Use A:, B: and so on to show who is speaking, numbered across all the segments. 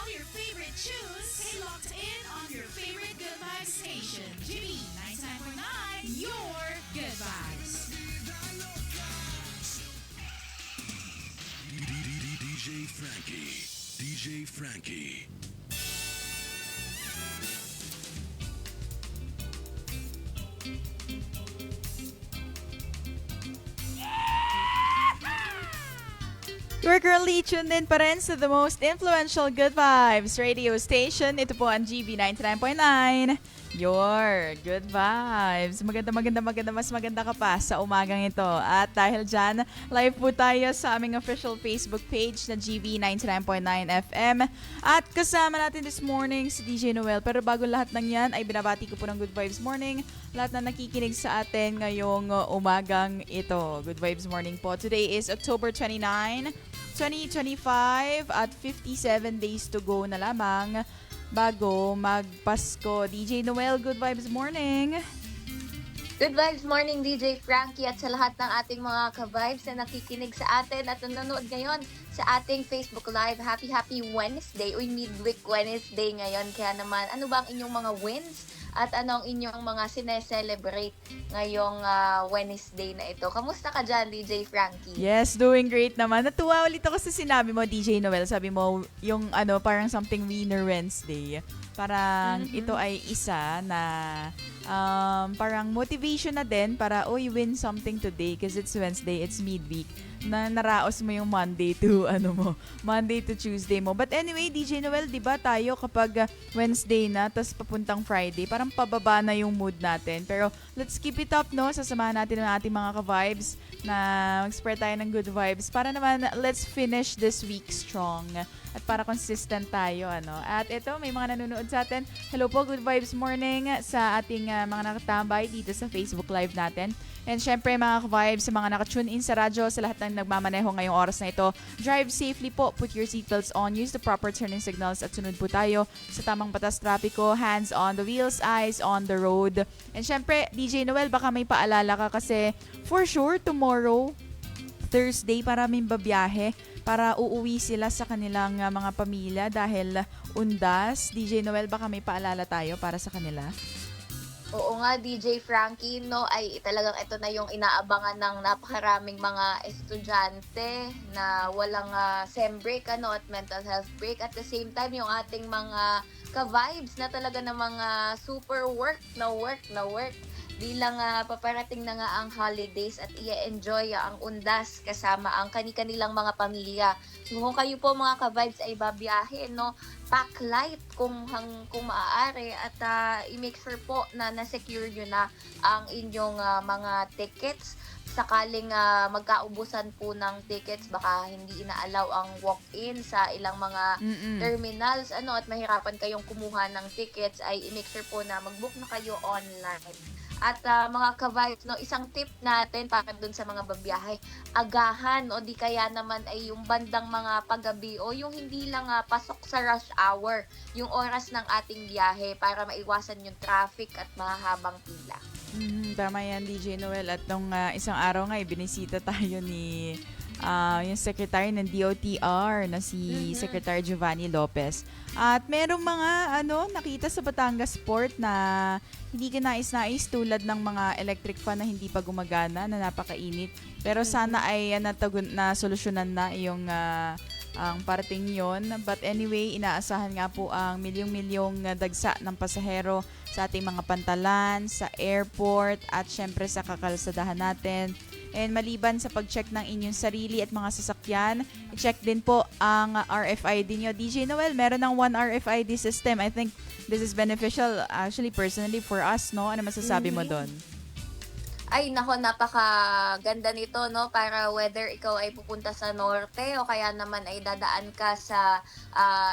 A: all your favorite tunes. Stay locked in on your favorite Good Vibes station. GB 99.9, your Good Vibes.
B: DJ Frankie. DJ Frankie.
C: We're currently tuned in pa rin sa the most influential Good Vibes radio station. Ito po ang GB 99.9. Your Good Vibes. Maganda, mas maganda ka pa sa umagang ito. At dahil dyan, live po tayo sa aming official Facebook page na GB 99.9 FM. At kasama natin this morning si DJ Noel. Pero bago lahat ng yan, ay binabati ko po ng Good Vibes Morning lahat na nakikinig sa atin ngayong umagang ito. Good Vibes Morning po. Today is October 29, 2025 at 57 days to go na lamang bago magpasko. DJ Noel, Good Vibes Morning.
D: Good Vibes Morning, DJ Frankie, at sa lahat ng ating mga ka-vibes na nakikinig sa atin at nanonood ngayon sa ating Facebook Live. Happy Wednesday, midweek Wednesday ngayon. Kaya naman, ano ba ang inyong mga wins? At ano ang inyong mga sineselebrate ngayong Wednesday na ito? Kamusta ka dyan, DJ Frankie?
C: Yes, doing great naman. Natuwa ulit ako sa sinabi mo, DJ Noel. Sabi mo, yung parang something winner Wednesday. Parang ito ay isa na parang motivation na din para, you win something today because it's Wednesday, it's midweek. Na naraos mo yung Monday to Tuesday mo. But anyway, DJ Noel, di ba tayo kapag Wednesday na, tas papuntang Friday, parang pababa na yung mood natin. Pero let's keep it up, no? Sasamahan natin ang ating mga ka-vibes na mag-spread tayo ng good vibes para naman let's finish this week strong at para consistent tayo, ano. At ito, may mga nanonood sa atin. Hello po, Good Vibes Morning sa ating mga nakatambay dito sa Facebook Live natin. And syempre mga ka-vibes, sa mga nakatune in sa radyo, sa lahat ng nagmamaneho ngayong oras na ito, drive safely po, put your seatbelts on, use the proper turning signals at sunod po tayo sa tamang batas trapiko, hands on the wheels, eyes on the road. And syempre, DJ Noel, baka may paalala ka kasi for sure tomorrow, Thursday, maraming babiyahe para uuwi sila sa kanilang mga pamilya dahil undas. DJ Noel, baka may paalala tayo para sa kanila?
D: Oo nga, DJ Frankie, no, ay talagang ito na yung inaabangan ng napakaraming mga estudyante na walang SEM break at mental health break. At the same time, yung ating mga ka-vibes na talaga ng mga super work bilang paparating na nga ang holidays at i-enjoy ang undas kasama ang kani-kanilang mga pamilya. So kung kayo po mga ka-vibes ay babiyahe, no, pack light kung maaari at i-make sure po na na-secure nyo na ang inyong mga tickets. Sakaling magkaubusan po ng tickets, baka hindi inaalaw ang walk-in sa ilang mga terminals at mahirapan kayong kumuha ng tickets, ay i-make sure po na mag-book na kayo online. At mga ka-vibes, no, isang tip natin para dun sa mga babiyahe, agahan o di kaya naman ay yung bandang mga paggabi o yung hindi lang pasok sa rush hour yung oras ng ating biyahe para maiwasan yung traffic at mahahabang pila.
C: Tama yan, DJ Noel. At nung isang araw nga, binisita tayo ni yung secretary ng DOTR na si Secretary Giovanni Lopez. At merong mga nakita sa Batangas Port na hindi ka nais-nais tulad ng mga electric fan na hindi pa gumagana, na napakainit. Pero sana ay nasolusyonan na yung ang parting yon. But anyway, inaasahan nga po ang milyong-milyong dagsa ng pasahero sa ating mga pantalan, sa airport, at syempre sa kakalsadahan natin. And maliban sa pag-check ng inyong sarili at mga sasakyan, i-check din po ang RFID nyo. DJ Noel, meron ng one RFID system. I think this is beneficial actually personally for us, no? Ano masasabi mo doon?
D: Ay, nako, napakaganda nito, no? Para whether ikaw ay pupunta sa norte o kaya naman ay dadaan ka sa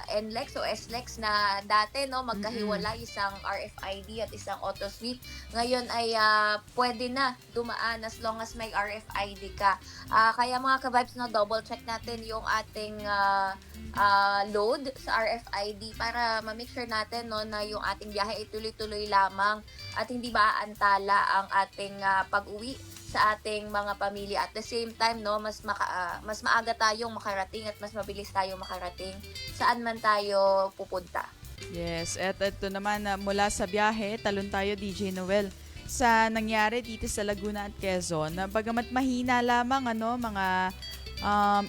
D: NLEX o SLEX na dati, no? Magkahiwalay, isang RFID at isang auto-sweep. Ngayon ay pwede na dumaan as long as may RFID ka. Kaya mga ka-vibes, no, double check natin yung ating load sa RFID para ma-make sure natin, no, na yung ating biyahe ay tuloy-tuloy lamang at hindi maaantala ang ating pag-uwi sa ating mga pamilya. At the same time, no, mas maaga tayong makarating at mas mabilis tayong makarating saan man tayo pupunta.
C: Yes, at ito naman mula sa biyahe, talon tayo DJ Noel sa nangyari dito sa Laguna at Quezon. Bagamat mahina lamang mga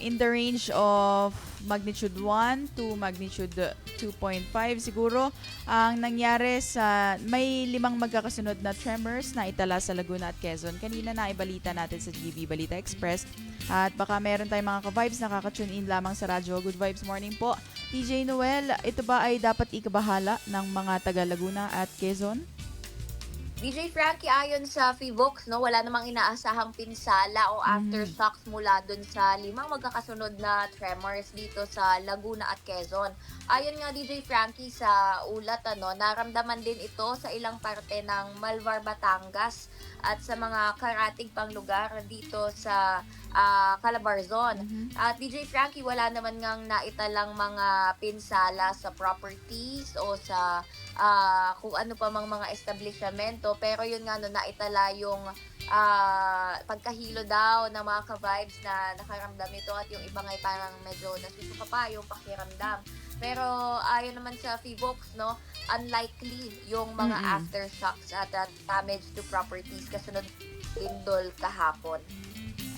C: in the range of magnitude 1 to magnitude 2.5 siguro ang nangyari sa may 5 magkakasunod na tremors na itala sa Laguna at Quezon. Kanina na ibalita natin sa GV Balita Express at baka meron tayong mga ka-vibes na kaka-tune in lamang sa radyo. Good vibes morning po. DJ Noel, ito ba ay dapat ikabahala ng mga taga Laguna at Quezon?
D: DJ Frankie, ayon sa Fivox, no, wala namang inaasahang pinsala o aftershocks mula dun sa 5 magkakasunod na tremors dito sa Laguna at Quezon. Ayon nga DJ Frankie sa ulat, naramdaman din ito sa ilang parte ng Malvar, Batangas at sa mga karatig pang lugar dito sa Calabarzon. At DJ Frankie, wala naman ngang naitalang mga pinsala sa properties o sa kung ano pa mang mga establishmento, pero yun nga naitala yung pagkahilo daw ng mga ka-vibes na nakaramdam ito at yung ibang ay parang medyo nasusuka pa yung pakiramdam. Pero ayon naman sa Fivox, unlikely yung mga aftershocks at damage to properties kasunod lindol kahapon.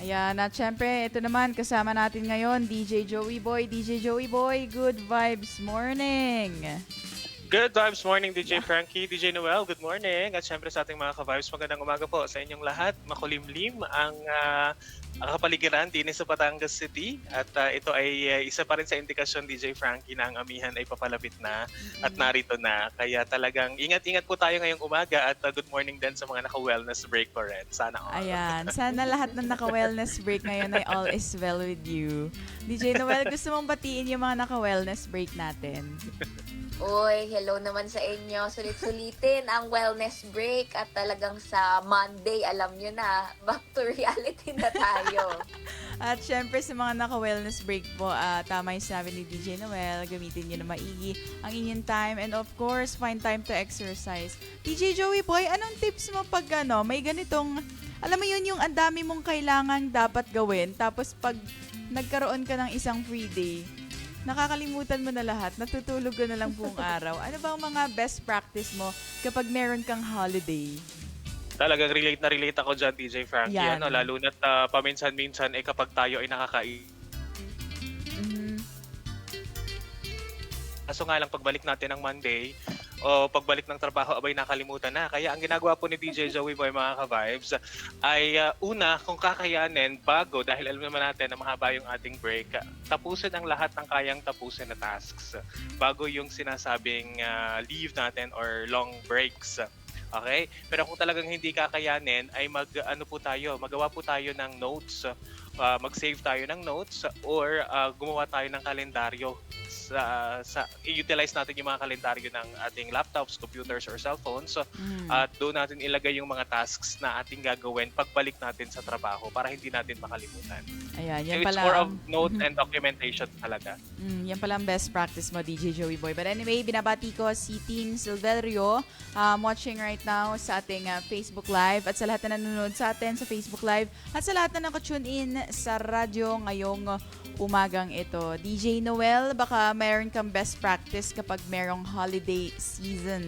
C: Ayan, at syempre, ito naman, kasama natin ngayon, DJ Joey Boy. DJ Joey Boy, good vibes morning!
E: Good vibes morning, DJ Frankie, DJ Noel, good morning. At syempre sa ating mga ka-vibes, magandang umaga po sa inyong lahat. Makulimlim ang kapaligiran din sa Batangas City. At ito ay isa pa rin sa indikasyon, DJ Frankie, na ang amihan ay papalapit na at narito na. Kaya talagang ingat-ingat po tayo ngayong umaga at good morning din sa mga naka-wellness break po rin. Sana all.
C: Ayan, sana lahat ng naka-wellness break ngayon ay all is well with you. DJ Noel, gusto mong batiin yung mga naka-wellness break natin?
D: Uy, hello naman sa inyo. Sulit-sulitin ang wellness break at talagang sa Monday, alam nyo na, back to reality na tayo.
C: At syempre sa mga naka-wellness break po, tama yung sinabi ni DJ Noel, gamitin nyo na maigi ang inyong time and of course, find time to exercise. DJ Joey Boy, anong tips mo pag may ganitong, alam mo yun, yung ang dami mong kailangan dapat gawin, tapos pag nagkaroon ka ng isang free day, nakakalimutan mo na lahat, natutulog ka na lang buong araw. Ano ba ang mga best practice mo kapag meron kang holiday?
E: Talagang relate ako dyan, DJ Frankie.
C: Yan.
E: Lalo na't paminsan-minsan kapag tayo ay nakakain. Kaso nga lang, pagbalik natin ng Monday, o pagbalik ng trabaho, abay nakalimutan na. Kaya ang ginagawa po ni DJ Joey Boy, mga ka-vibes, ay una, kung kakayanin, bago, dahil alam naman natin na mahaba yung ating break, tapusin ang lahat ng kayang tapusin na tasks bago yung sinasabing leave natin or long breaks. Okay? Pero kung talagang hindi kakayanin, ay magawa po tayo ng notes, mag-save tayo ng notes, or gumawa tayo ng kalendaryo. I-utilize natin yung mga kalendaryo ng ating laptops, computers, or cellphones at doon natin ilagay yung mga tasks na ating gagawin pagbalik natin sa trabaho para hindi natin makalimutan.
C: Ayan, yan
E: So
C: pala.
E: it's more of note and documentation talaga.
C: Yan pala ang best practice mo, DJ Joey Boy. But anyway, binabati ko si Teen Silverio watching right now sa ating Facebook Live at sa lahat na nanonood sa atin sa Facebook Live at sa lahat na nakatune in sa radyo ngayong umagang ito. DJ Noel, baka mayroon kang best practice kapag merong holiday season.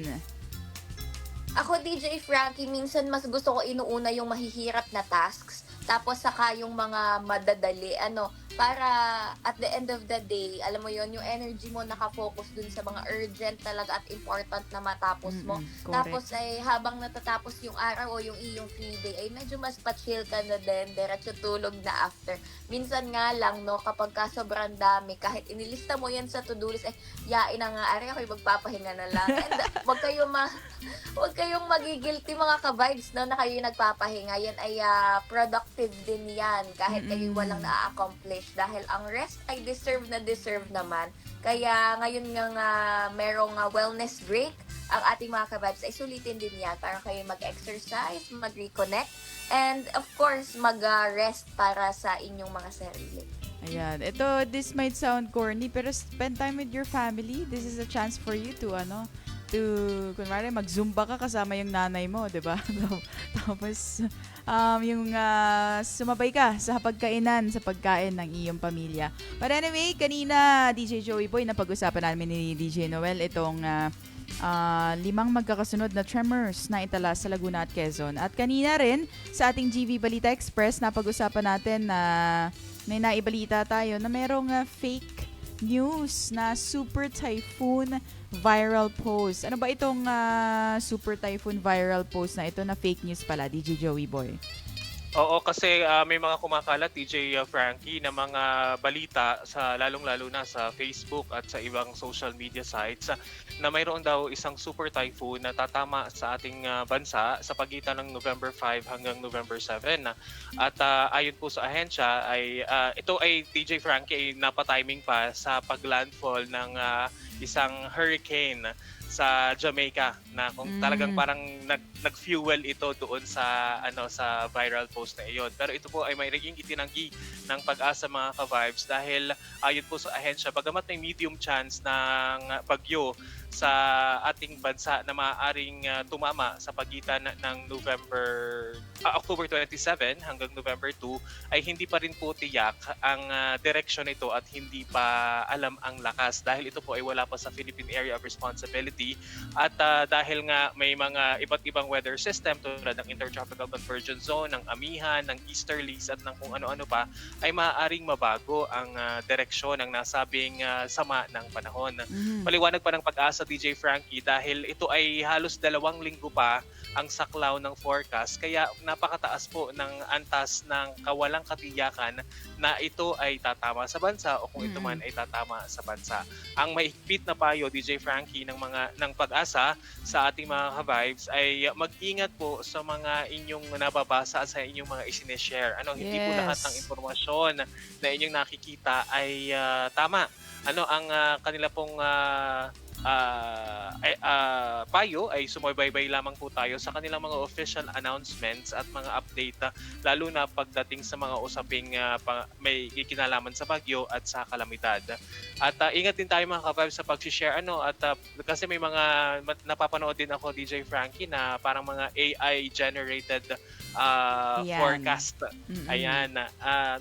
D: Ako, DJ Frankie, minsan mas gusto ko inuuna yung mahihirap na tasks, tapos saka yung mga madadali. Para at the end of the day, alam mo yon, yung energy mo nakafocus dun sa mga urgent talaga at important na matapos mo. Tapos ay habang natatapos yung araw o yung iyong free day, ay medyo mas pa-chill ka na din, diretso tulog na after. Minsan nga lang, kapag ka sobrang dami, kahit inilista mo yan sa to-do list, yain na nga, ako'y magpapahinga na lang. And wag kayong magigilty mga ka-vibes, na kayo nagpapahinga. Yan ay productive din yan, kahit kayo walang na-accomplish. Dahil ang rest ay deserve naman. Kaya ngayon nga merong wellness break, ang ating mga ka-vibes ay sulitin din yan para kayo mag-exercise, mag-reconnect, and of course, mag-rest para sa inyong mga sarili.
C: Ayan. This might sound corny, pero spend time with your family. This is a chance for you to, kunwari, mag-zumba ka kasama yung nanay mo, di ba? Tapos, yung sumabay ka sa pagkainan, sa pagkain ng iyong pamilya. But anyway, kanina, DJ Joey Boy, napag-usapan namin ni DJ Noel itong 5 magkakasunod na tremors na itala sa Laguna at Quezon. At kanina rin, sa ating GV Balita Express, napag-usapan natin na may naibalita tayo na merong fake news na super typhoon viral post. Ano ba itong super typhoon viral post na ito na fake news pala, DJ Joey Boy?
E: Oo, kasi may mga kumakalat, DJ Frankie, na mga balita sa lalong-lalo na sa Facebook at sa ibang social media sites na mayroon daw isang super typhoon na tatama sa ating bansa sa pagitan ng November 5 hanggang November 7. At ayon po sa ahensya, ito ay DJ Frankie ay napatiming pa sa paglandfall ng isang hurricane sa Jamaica na kung talagang parang nag-fuel ito doon sa sa viral post na iyon. Pero ito po ay may naging itinanggi ng Pag-asa mga ka-vibes dahil ayon po sa ahensya, bagamat may medium chance ng bagyo sa ating bansa na maaaring tumama sa pagitan ng October 27 hanggang November 2 ay hindi pa rin po tiyak ang direksyon nito at hindi pa alam ang lakas dahil ito po ay wala pa sa Philippine Area of Responsibility at dahil nga may mga iba't ibang weather system tulad ng Intertropical Convergence Zone, ng amihan, ng easterlies at ng kung ano-ano pa ay maaaring mabago ang direksyon ng nasabing sama ng panahon. Paliwanag pa ng Pag-asa, DJ Frankie, dahil ito ay halos 2 linggo pa ang saklaw ng forecast kaya napakataas po ng antas ng kawalang katiyakan na ito ay tatama sa bansa o kung ito man ay tatama sa bansa. Ang mahigpit na payo, DJ Frankie, ng Pag-asa sa ating mga ka-vibes ay mag-ingat po sa mga inyong nababasa at sa inyong mga isineshare. Hindi po lahat ng impormasyon na inyong nakikita ay tama. Ang kanila pong payo ay sumubaybay lamang po tayo sa kanilang mga official announcements at mga update lalo na pagdating sa mga usaping may kinalaman sa bagyo at sa kalamidad. At ingat din tayo mga ka-vibes sa pag-share kasi may mga napapanood din ako, DJ Frankie, na parang mga AI generated forecast. Ayan,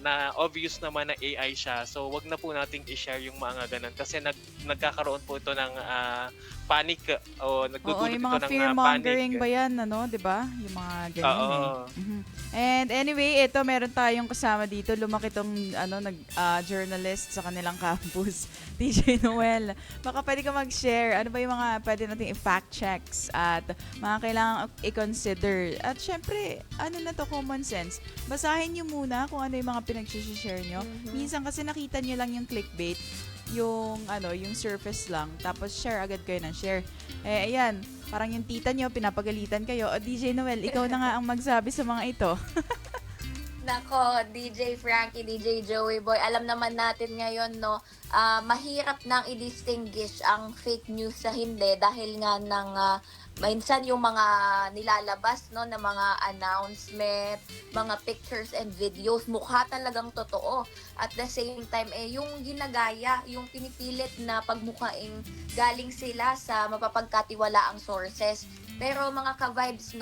E: na obvious naman na AI siya. So wag na po nating i-share yung mga ganun kasi nagkakaroon po ito ng panic o nagdudulot ito ng panic.
C: Yung mga fear-mongering ba yan, di ba? Yung mga ganyan And anyway, ito meron tayong kasama dito. Lumaki tong journalist sa kanilang campus, DJ Noel. Baka pwede ka mag-share. Ano ba yung mga pwede nating i-fact checks at mga kailangan i-consider. At syempre, common sense. Basahin nyo muna kung ano yung mga pinag-share nyo. Minsan kasi nakita nyo lang yung clickbait, yung surface lang, tapos share agad kayo ng share. Ayan, parang yung tita nyo, pinapagalitan kayo. O DJ Noel, ikaw na nga ang magsabi sa mga ito.
D: Nako, DJ Frankie, DJ Joey Boy, alam naman natin ngayon, mahirap nang i-distinguish ang fake news sa hindi dahil nga ng minsan yung mga nilalabas na mga announcement, mga pictures and videos, mukha talagang totoo. At the same time, yung ginagaya, yung pinipilit na pagmukhaing galing sila sa mapapagkatiwalaang sources. Pero mga ka-vibes,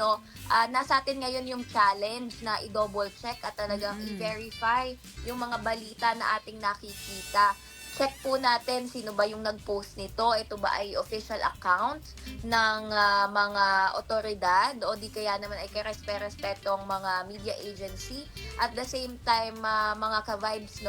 D: nasa atin ngayon yung challenge na i-double check at talagang i-verify yung mga balita na ating nakikita. Check po natin sino ba yung nag-post nito. Ito ba ay official account ng mga otoridad o di kaya naman ay karespe-respetong mga media agency. At the same time, mga ka-vibes,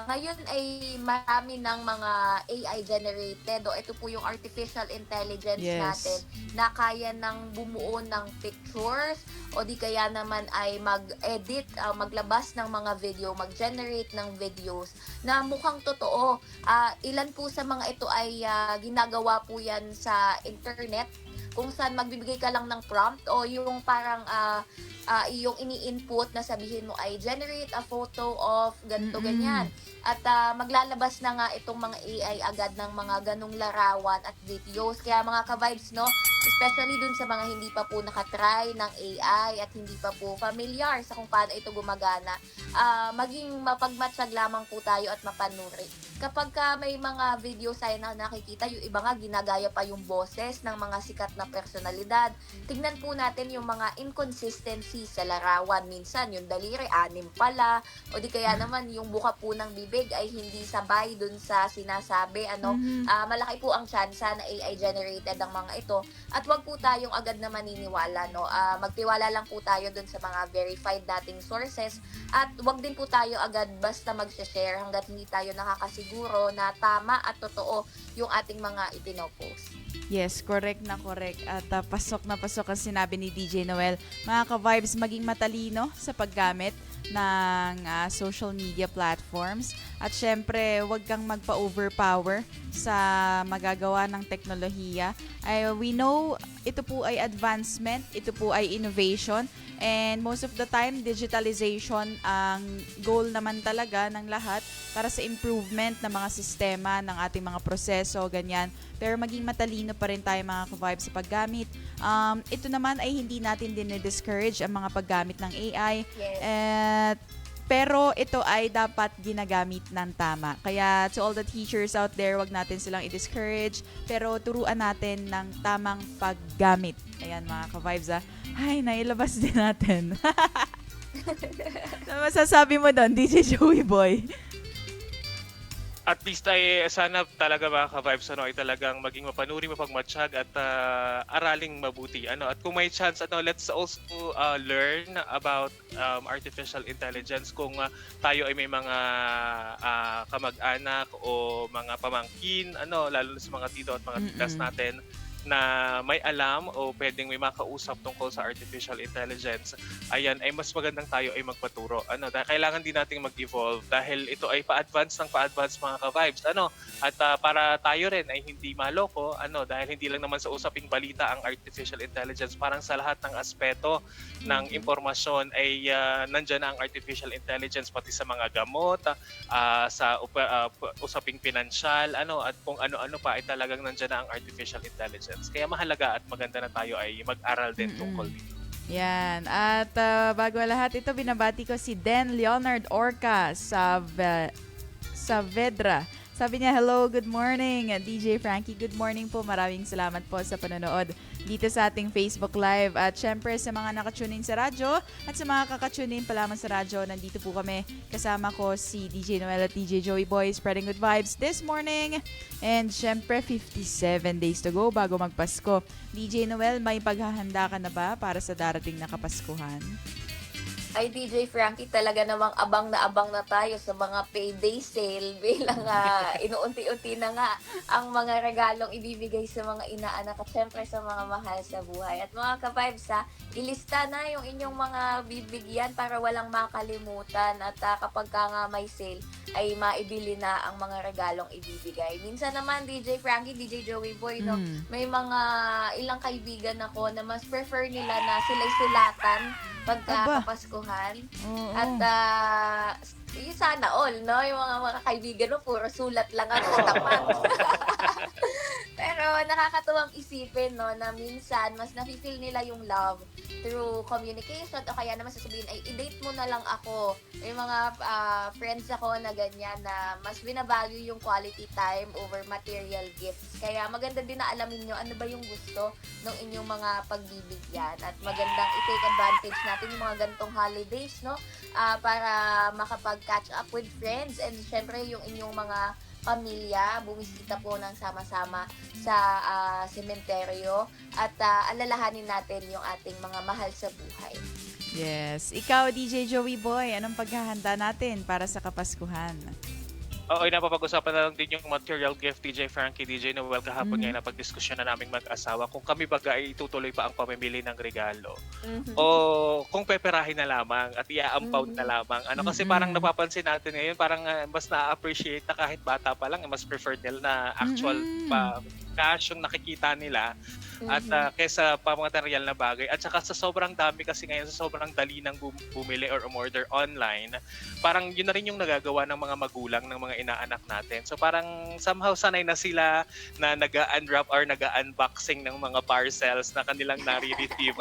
D: ngayon ay marami ng mga AI generated o ito po yung artificial intelligence natin na kaya ng bumuo ng pictures o di kaya naman ay mag-edit, maglabas ng mga video, mag-generate ng videos na mukhang totoo. Ilan po sa mga ito ay ginagawa po yan sa internet kung saan magbibigay ka lang ng prompt o yung parang yung ini-input na sabihin mo ay generate a photo of ganito ganyan. At maglalabas na nga itong mga AI agad ng mga ganong larawan at videos. Kaya mga ka-vibes, especially dun sa mga hindi pa po nakatry ng AI at hindi pa po familiar sa kung paano ito gumagana, maging mapagmatsyag lamang po tayo at mapanuri. Kapag may mga videos tayo na nakikita, yung iba nga ginagaya pa yung boses ng mga sikat na personalidad. Tignan po natin yung mga inconsistencies sa larawan. Minsan yung daliri, 6 pala, o di kaya naman yung buka po ng bibig ay hindi sabay dun sa sinasabi. Malaki po ang tsansa na AI generated ang mga ito. At wag po tayong agad na maniniwala. Magtiwala lang po tayo dun sa mga verified nating sources. At wag din po tayo agad basta mag-share hanggat hindi tayo nakakasiguro na tama at totoo yung ating mga ipinopost.
C: Yes, correct na correct. At pasok na pasok ang sinabi ni DJ Noel. Mga ka-vibes, maging matalino sa paggamit ng social media platforms. At syempre, huwag kang magpa-overpower sa magagawa ng teknolohiya. We know ito po ay advancement, ito po ay innovation, and most of the time, digitalization ang goal naman talaga ng lahat para sa improvement ng mga sistema, ng ating mga proseso, ganyan. Pero maging matalino pa rin tayo mga ka-vibes sa paggamit. Ito naman ay hindi natin dinidiscourage ang mga paggamit ng AI.
D: Yes.
C: Pero ito ay dapat ginagamit ng tama. Kaya to all the teachers out there, wag natin silang i-discourage, pero turuan natin ng tamang paggamit. Ayan mga ka-vibes Ay, nailabas din natin. Ano masasabi mo doon, DJ Joey Boy?
E: At least ay sana talaga mga ka-vibes ay talagang maging mapanuri, mapagmatsyag at araling mabuti. At kung may chance, let's also learn about artificial intelligence kung tayo ay may mga kamag-anak o mga pamangkin, lalo na sa mga tito at mga titas natin na may alam o pwedeng may makausap tungkol sa artificial intelligence, ayan, ay mas magandang tayo ay magpaturo. Dahil kailangan din nating mag-evolve dahil ito ay pa-advance ng pa-advance mga ka-vibes. At para tayo rin ay hindi maloko, dahil hindi lang naman sa usaping balita ang artificial intelligence, parang sa lahat ng aspeto ng impormasyon ay nandyan na ang artificial intelligence, pati sa mga gamot, sa usaping pinansyal, at kung ano-ano pa ay talagang nandyan na ang artificial intelligence. Kaya mahalaga at maganda na tayo ay mag-aral din tungkol dito.
C: Yan. At bago lahat ito, binabati ko si Den Leonard Orca sa Vedra. Sabi niya, hello, good morning. DJ Frankie, good morning po. Maraming salamat po sa panonood dito sa ating Facebook Live. At syempre sa mga nakatunin sa radyo at sa mga kakatunin pa lamang sa radyo, nandito po kami. Kasama ko si DJ Noel at DJ Joey Boy, spreading good vibes this morning. And syempre, 57 days to go bago magpasko. DJ Noel, may paghahanda ka na ba para sa darating na Kapaskuhan?
D: Ay, DJ Frankie, talaga namang abang na tayo sa mga payday sale bilang inuunti-unti na nga ang mga regalong ibibigay sa mga inaanak at syempre sa mga mahal sa buhay. At mga ka-vibes, ilista na yung inyong mga bibigyan para walang makalimutan at kapag nga may sale ay maibili na ang mga regalong ibibigay. Minsan naman, DJ Frankie, DJ Joey Boy, may mga ilang kaibigan ako na mas prefer nila na sila'y sulatan pagka Kapaskuhan. At yung sana all, no? Yung mga kaibigan mo, puro sulat lang ang tapat. Pero nakakatuwang isipin, no, na minsan mas nafe-feel nila yung love through communication o kaya naman sasabihin ay i-date mo na lang ako. May mga friends ako na ganyan na mas binavalue yung quality time over material gifts. Kaya maganda din na alamin nyo ano ba yung gusto ng inyong mga pagbibigyan at magandang i-take advantage natin yung mga gantong holidays, no? Para makapag-catch up with friends and syempre yung inyong mga pamilya, bumisita po ng sama-sama sa sementeryo at alalahanin natin yung ating mga mahal sa buhay.
C: Yes. Ikaw, DJ Joey Boy, anong paghahanda natin para sa Kapaskuhan?
E: Oo, napapag-usapan na lang din yung material gift, DJ Frankie, DJ Noel. Kahapon ngayon napag-diskusyon na naming mag-asawa kung kami baga ay itutuloy pa ang pamimili ng regalo. O kung peperahin na lamang at i-ampound na lamang. Kasi parang napapansin natin ngayon, parang mas na-appreciate na kahit bata pa lang, mas preferred nila na actual cash yung nakikita nila at kesa pa material na bagay. At saka sa sobrang dami kasi ngayon, sa sobrang dali ng bumili or umorder online, parang yun na rin yung nagagawa ng mga magulang ng mga inaanak natin. So parang somehow sanay na sila na nag-unwrap or nag-unboxing ng mga parcels na kanilang nare-receive.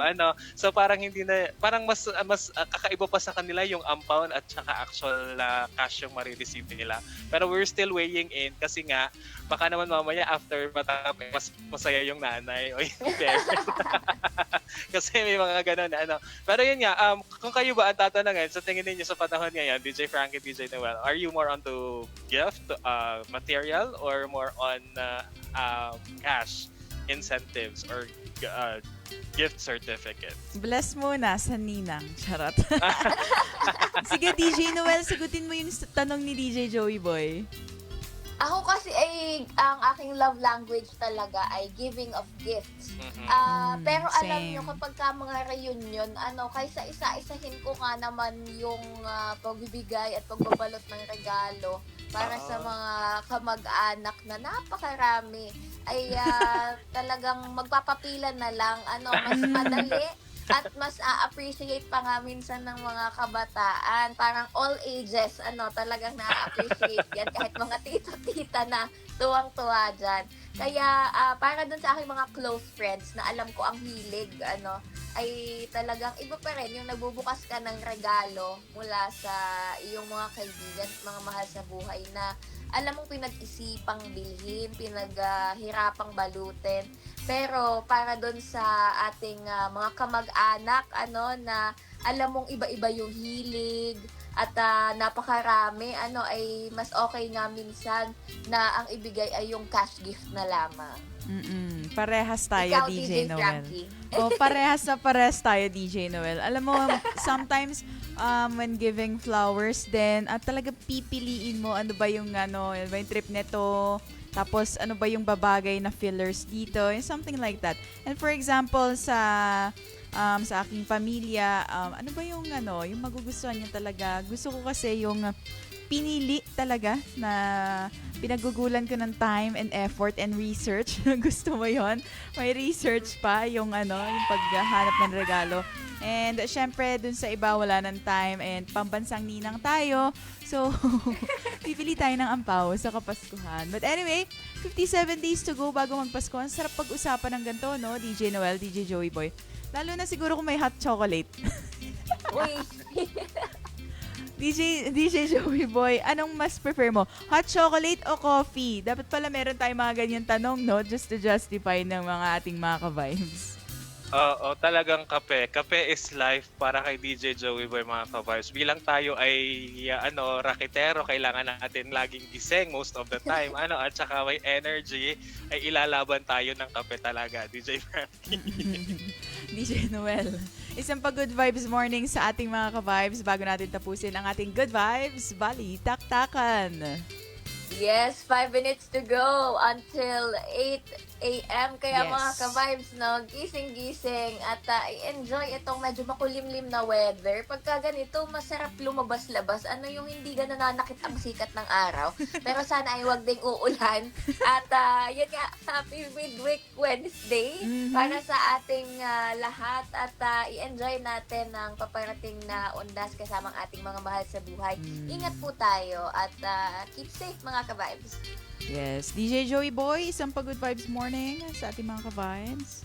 E: So parang hindi na, parang mas kakaiba pa sa kanila yung ampaw at saka actual cash yung marireceive nila. Pero we're still weighing in kasi nga baka naman mamaya after matapos mas masaya yung nanay o yung parents. Kasi may mga ganun Pero yun nga, kung kayo ba ang tatanungin, sa tingin ninyo sa panahon ngayon, DJ Frankie, DJ Noel, are you more onto gift, material, or more on cash incentives or gift certificate?
C: Bless muna sa ninang. Charot. Sige, DJ Noel, sagutin mo yung tanong ni DJ Joey Boy.
D: Ako kasi ang aking love language talaga ay giving of gifts. Pero alam
C: same.
D: nyo, kapag ka mga reunion, kaysa isa-isahin ko nga naman yung pagbibigay at pagbabalot ng regalo para sa mga kamag-anak na napakarami, ay talagang magpapapila na lang, mas madali. At mas a-appreciate pa nga minsan ng mga kabataan. Parang all ages, talagang na-appreciate yan. Kahit mga tito-tita na tuwang-tuwa dyan. Kaya para dun sa aking mga close friends na alam ko ang hilig, ay talagang iba pa rin yung nagbubukas ka ng regalo mula sa iyong mga kaibigan at mga mahal sa buhay na alam mong pinag-isipang bilhin, pinaghirapang balutin. Pero para doon sa ating mga kamag-anak, na alam mong iba-iba yung hilig at napakarami, ay mas okay nga minsan na ang ibigay ay yung cash gift na lamang.
C: Parehas tayo,
D: Ikaw,
C: DJ Noel.
D: Frankie.
C: Parehas tayo, DJ Noel. Alam mo, sometimes when giving flowers then at talaga pipiliin mo ano ba yung trip nito, tapos ano ba yung babagay na fillers dito, and something like that. And for example, sa aking pamilya, ano ba yung yung magugustuhan niya talaga. Gusto ko kasi yung pinili talaga na pinagugulan ko ng time and effort and research. Gusto mo yon? May research pa yung yung paghahanap ng regalo. And syempre, dun sa iba wala ng time and pambansang ninang tayo. So, pipili tayo ng ampaw sa Kapaskuhan. But anyway, 57 days to go bago magpasko. Ang sarap pag-usapan ng ganito, no? DJ Noel, DJ Joey Boy. Lalo na siguro kung may hot chocolate.
D: Uy!
C: DJ Joey Boy, anong mas prefer mo? Hot chocolate o coffee? Dapat pala meron tayong mga ganyan tanong, no? Just to justify ng mga ating mga ka-vibes.
E: Oo, talagang kape. Kape is life para kay DJ Joey Boy, mga ka-vibes. Bilang tayo ay raketero, kailangan natin laging gising most of the time. At saka may energy, ay ilalaban tayo ng kape talaga, DJ Frankie.
C: DJ Noel, isang pa-good vibes morning sa ating mga ka-vibes bago natin tapusin ang ating good vibes, Bali, Taktakan.
D: Yes, 5 minutes to go until 8 a.m. Kaya
C: Yes.
D: mga ka-vibes, gising-gising at i-enjoy itong medyo makulimlim na weather. Pagka ganito, masarap lumabas-labas. Yung hindi ganun nananakit ang sikat ng araw. Pero sana ay wag ding uulan. At yun nga, happy midweek Wednesday para sa ating lahat. At i-enjoy natin ang paparating na undas kasama ang ating mga mahal sa buhay. Ingat po tayo at keep safe mga ka-vibes.
C: Yes, DJ Joey Boy, isang pa-good vibes morning sa ating mga ka-vibes.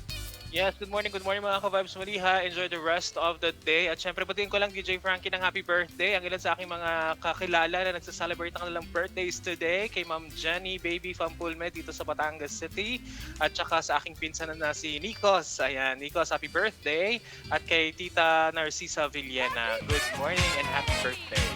E: Yes, good morning mga ka-vibes muli ha. Enjoy the rest of the day. At syempre, batiin ko lang DJ Frankie ng happy birthday. Ang ilan sa aking mga kakilala na nagsaselebrate ng kanilang birthdays today. Kay Ma'am Jenny, baby from Pulme dito sa Batangas City. At saka sa aking pinsan na si Nikos. Ayan, Nikos, happy birthday. At kay Tita Narcisa Villena, good morning and happy birthday.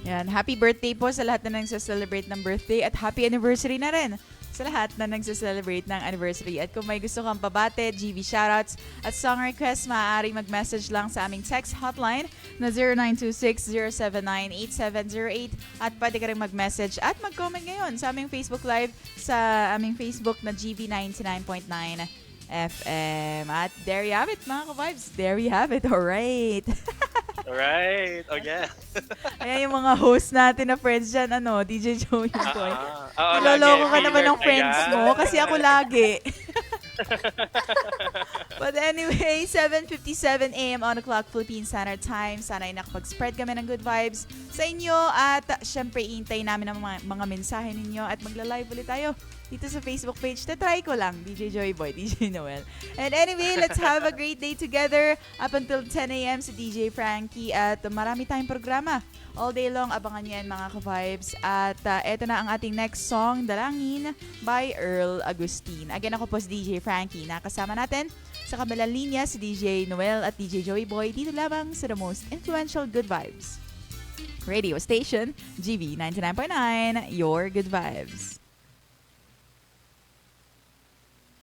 C: Yan, happy birthday po sa lahat na nagsaselebrate ng birthday at happy anniversary na rin sa lahat na nagsaselebrate ng anniversary. At kung may gusto kang pabate, GV shoutouts at song requests, maaari mag-message lang sa aming text hotline na 0926-079-8708 at pwede ka rin mag-message at mag-comment ngayon sa aming Facebook Live sa aming Facebook na GV 99.9 FM. At there you have it, mga ka-vibes. There you have it. Alright.
E: Alright. Oh, yeah.
C: Ayan yung mga host natin na friends dyan, DJ Joey Boy.
E: Oo,
C: Niloloko ka
E: lagi.
C: naman ng friends
E: Ayan.
C: mo kasi ako lagi. But anyway, 7:57 a.m. on the clock, Philippine Standard Time. Sana ay nakapag-spread kami ng good vibes sa inyo. At syempre, iintay namin ang mga mensahe ninyo at magla-live ulit tayo dito sa Facebook page. Tatry ko lang, DJ Joey Boy, DJ Noel. And anyway, let's have a great day together up until 10 a.m. sa DJ Frankie. At marami tayong programa. All day long, abangan nyo yan mga ka-vibes. At eto na ang ating next song, Dalangin by Earl Agustin. Again, ako po si DJ Frankie. Nakasama natin sa kabilang linya si DJ Noel at DJ Joey Boy dito lamang sa the most influential Good Vibes radio station, GB 99.9, Your Good Vibes.